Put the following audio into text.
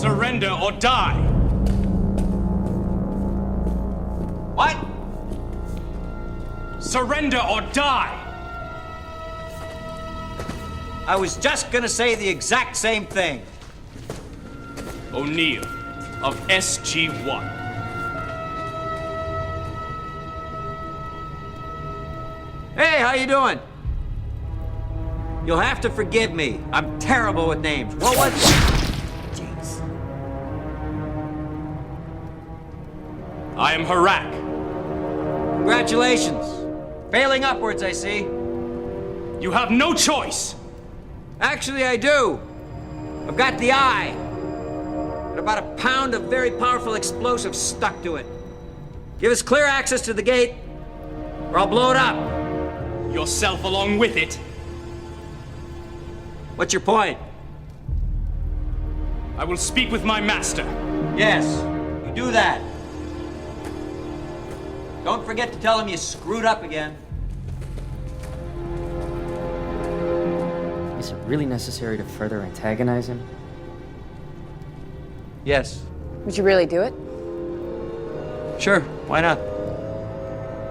Surrender or die! What? Surrender or die! I was just gonna say the exact same thing. O'Neill of SG-1. Hey, how you doing? You'll have to forgive me. I'm terrible with names. What was it? Jeez. I am Harak. Congratulations. Failing upwards, I see. You have no choice! Actually, I do. I've got the eye. And about a pound of very powerful explosive stuck to it. Give us clear access to the gate, or I'll blow it up. Yourself along with it. What's your point? I will speak with my master. Yes, you do that. Don't forget to tell him you screwed up again. Is it really necessary to further antagonize him? Yes. Would you really do it? Sure, why not?